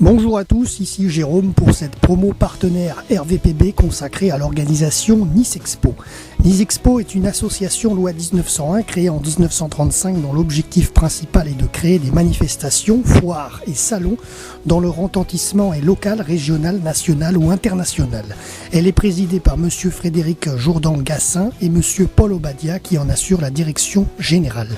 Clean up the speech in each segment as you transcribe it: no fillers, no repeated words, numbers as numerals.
Bonjour à tous, ici Jérôme pour cette promo partenaire RVPB consacrée à l'organisation Nice Expo. Nice Expo est une association loi 1901 créée en 1935 dont l'objectif principal est de créer des manifestations, foires et salons dont le retentissement est local, régional, national ou international. Elle est présidée par monsieur Frédéric Jourdan-Gassin et monsieur Paul Obadia qui en assure la direction générale.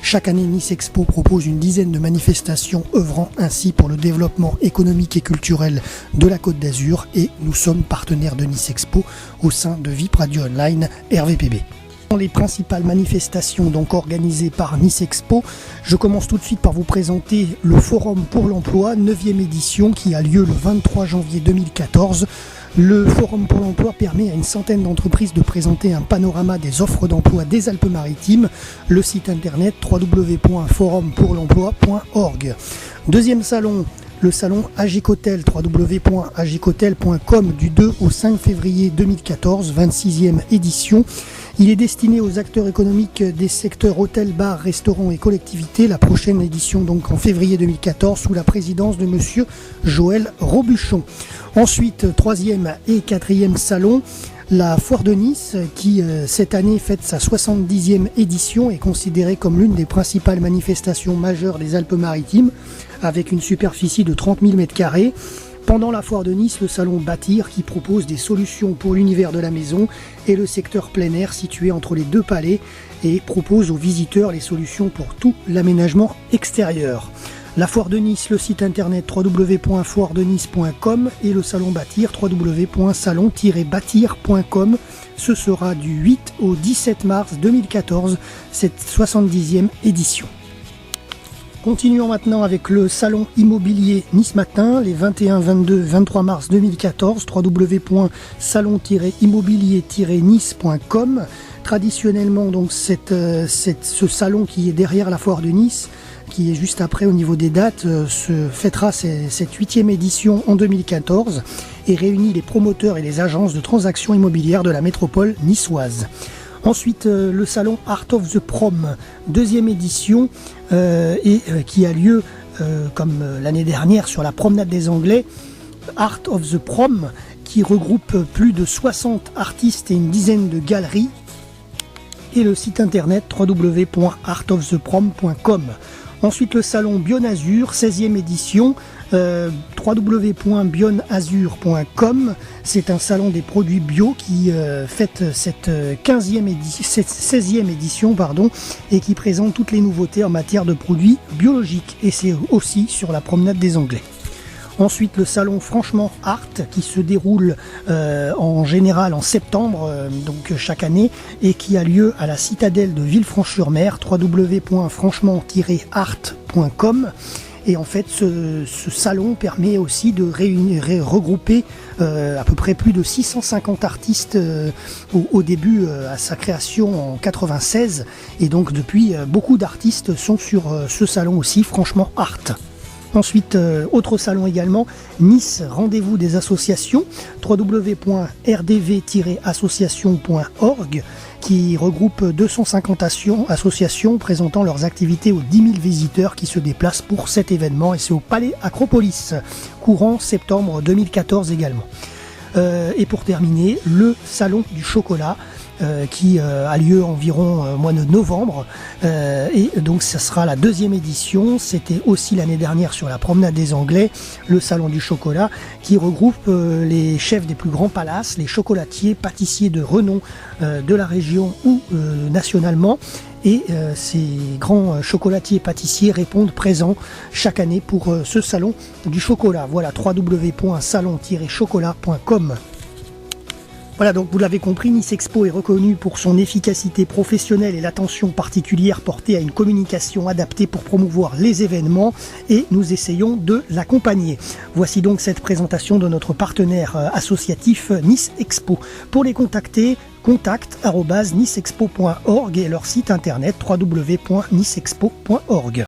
Chaque année, Nice Expo propose une dizaine de manifestations œuvrant ainsi pour le développement économique et culturel de la Côte d'Azur et nous sommes partenaires de Nice Expo au sein de VIP Radio Online RVPB. Les principales manifestations donc organisées par Nice Expo, je commence tout de suite par vous présenter le Forum pour l'emploi, 9e édition qui a lieu le 23 janvier 2014. Le Forum pour l'emploi permet à une centaine d'entreprises de présenter un panorama des offres d'emploi des Alpes-Maritimes. Le site internet www.forumpourlemploi.org. Deuxième salon, le salon Agicotel, www.agicotel.com du 2 au 5 février 2014, 26e édition. Il est destiné aux acteurs économiques des secteurs hôtels, bars, restaurants et collectivités. La prochaine édition donc en février 2014 sous la présidence de monsieur Joël Robuchon. Ensuite, troisième et quatrième salon, la Foire de Nice qui cette année fête sa 70e édition est considérée comme l'une des principales manifestations majeures des Alpes-Maritimes avec une superficie de 30 000 m². Pendant la Foire de Nice, le salon Bâtir qui propose des solutions pour l'univers de la maison et le secteur plein air situé entre les deux palais et propose aux visiteurs les solutions pour tout l'aménagement extérieur. La Foire de Nice, le site internet www.foiredenice.com et le salon Bâtir www.salon-bâtir.com. Ce sera du 8 au 17 mars 2014, cette 70e édition. Continuons maintenant avec le salon immobilier Nice Matin, les 21, 22, 23 mars 2014, www.salon-immobilier-nice.com. Traditionnellement, donc, ce salon qui est derrière la Foire de Nice, qui est juste après au niveau des dates, se fêtera cette 8e édition en 2014 et réunit les promoteurs et les agences de transactions immobilières de la métropole niçoise. Ensuite, le salon Art of the Prom, 2e édition, qui a lieu, comme l'année dernière, sur la promenade des Anglais. Art of the Prom, qui regroupe plus de 60 artistes et une dizaine de galeries. Et le site internet www.artoftheprom.com. Ensuite, le salon Bionazur, 16e édition, www.bionazur.com. C'est un salon des produits bio qui fête cette 16e édition et qui présente toutes les nouveautés en matière de produits biologiques. Et c'est aussi sur la promenade des Anglais. Ensuite, le salon Franchement Art qui se déroule en général en septembre, donc chaque année, et qui a lieu à la citadelle de Villefranche-sur-Mer, www.franchement-art.com. Et en fait, ce salon permet aussi de regrouper à peu près plus de 650 artistes au début à sa création en 96. Et donc depuis, beaucoup d'artistes sont sur ce salon aussi, Franchement Art. Ensuite, autre salon également, Nice, rendez-vous des associations, www.rdv-association.org, qui regroupe 250 associations présentant leurs activités aux 10 000 visiteurs qui se déplacent pour cet événement, et c'est au Palais Acropolis, courant septembre 2014 également. Et pour terminer, le salon du chocolat, qui a lieu environ au mois de novembre et donc ça sera la 2e édition. C'était aussi l'année dernière sur la promenade des Anglais, le salon du chocolat qui regroupe les chefs des plus grands palaces, les chocolatiers, pâtissiers de renom de la région ou nationalement. Et ces grands chocolatiers et pâtissiers répondent présents chaque année pour ce salon du chocolat. Voilà, www.salon-chocolat.com. Voilà, donc vous l'avez compris, Nice Expo est reconnue pour son efficacité professionnelle et l'attention particulière portée à une communication adaptée pour promouvoir les événements et nous essayons de l'accompagner. Voici donc cette présentation de notre partenaire associatif Nice Expo. Pour les contacter, contact@nicexpo.org et leur site internet www.nicexpo.org.